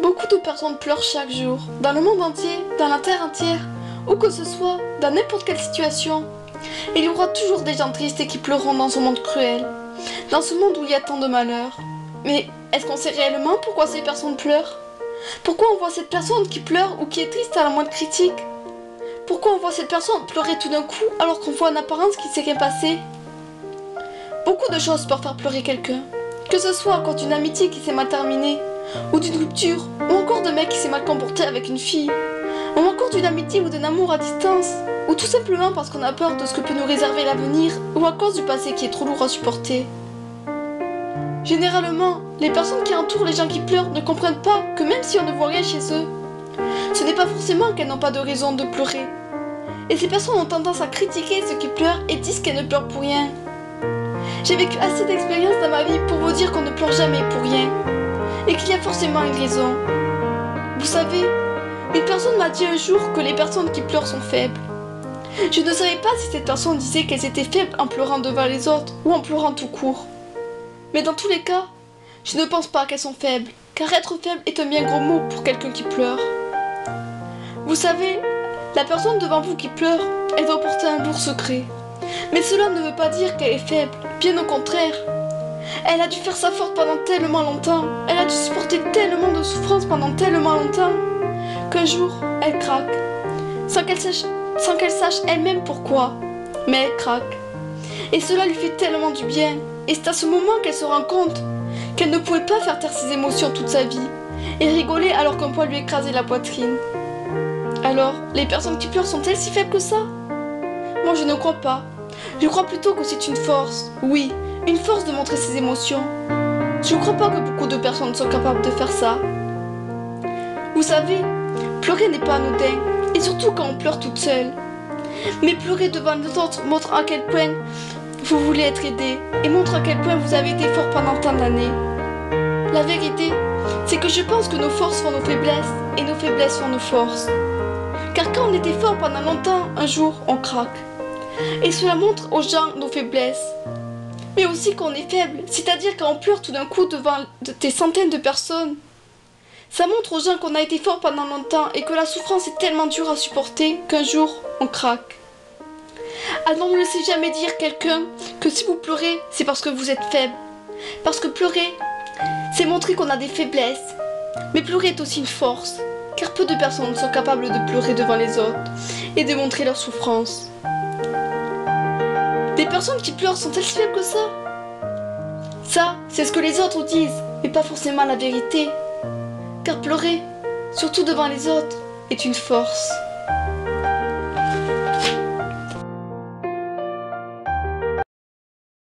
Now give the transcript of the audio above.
Beaucoup de personnes pleurent chaque jour, dans le monde entier, dans la terre entière, où que ce soit, dans n'importe quelle situation. Il y aura toujours des gens tristes et qui pleureront dans ce monde cruel, dans ce monde où il y a tant de malheur. Mais est-ce qu'on sait réellement pourquoi ces personnes pleurent? Pourquoi on voit cette personne qui pleure ou qui est triste à la moindre critique? Pourquoi on voit cette personne pleurer tout d'un coup alors qu'on voit en apparence qu'il s'est rien passé? Beaucoup de choses peuvent faire pleurer quelqu'un, que ce soit à cause d'une amitié qui s'est mal terminée, ou d'une rupture, ou encore d'un mec qui s'est mal comporté avec une fille, ou encore d'une amitié ou d'un amour à distance, ou tout simplement parce qu'on a peur de ce que peut nous réserver l'avenir, ou à cause du passé qui est trop lourd à supporter. Généralement, les personnes qui entourent les gens qui pleurent ne comprennent pas que même si on ne voit rien chez eux, ce n'est pas forcément qu'elles n'ont pas de raison de pleurer. Et ces personnes ont tendance à critiquer ceux qui pleurent et disent qu'elles ne pleurent pour rien. J'ai vécu assez d'expériences dans ma vie pour vous dire qu'on ne pleure jamais pour rien, et qu'il y a forcément une raison. Vous savez, une personne m'a dit un jour que les personnes qui pleurent sont faibles. Je ne savais pas si cette personne disait qu'elles étaient faibles en pleurant devant les autres ou en pleurant tout court. Mais dans tous les cas, je ne pense pas qu'elles sont faibles, car être faible est un bien gros mot pour quelqu'un qui pleure. Vous savez, la personne devant vous qui pleure, elle doit porter un lourd secret. Mais cela ne veut pas dire qu'elle est faible, bien au contraire. Elle a dû faire sa force pendant tellement longtemps, elle a dû supporter tellement de souffrances pendant tellement longtemps, qu'un jour, elle craque, sans qu'elle sache elle-même pourquoi, mais elle craque. Et cela lui fait tellement du bien, et c'est à ce moment qu'elle se rend compte qu'elle ne pouvait pas faire taire ses émotions toute sa vie, et rigoler alors qu'un poids lui écrasait la poitrine. Alors, les personnes qui pleurent sont-elles si faibles que ça? Moi je ne crois pas. Je crois plutôt que c'est une force, oui, une force de montrer ses émotions. Je ne crois pas que beaucoup de personnes sont capables de faire ça. Vous savez, pleurer n'est pas anodin, et surtout quand on pleure toute seule. Mais pleurer devant les autres montre à quel point vous voulez être aidé, et montre à quel point vous avez été fort pendant tant d'années. La vérité, c'est que je pense que nos forces font nos faiblesses, et nos faiblesses font nos forces. Car quand on était fort pendant longtemps, un jour, on craque. Et cela montre aux gens nos faiblesses. Mais aussi qu'on est faible, c'est-à-dire quand on pleure tout d'un coup devant des centaines de personnes. Ça montre aux gens qu'on a été fort pendant longtemps et que la souffrance est tellement dure à supporter qu'un jour, on craque. Alors ne laissez jamais dire quelqu'un que si vous pleurez, c'est parce que vous êtes faible. Parce que pleurer, c'est montrer qu'on a des faiblesses. Mais pleurer est aussi une force, car peu de personnes sont capables de pleurer devant les autres et de montrer leur souffrance. Des personnes qui pleurent sont-elles si faibles que ça? Ça, c'est ce que les autres disent, mais pas forcément la vérité. Car pleurer, surtout devant les autres, est une force.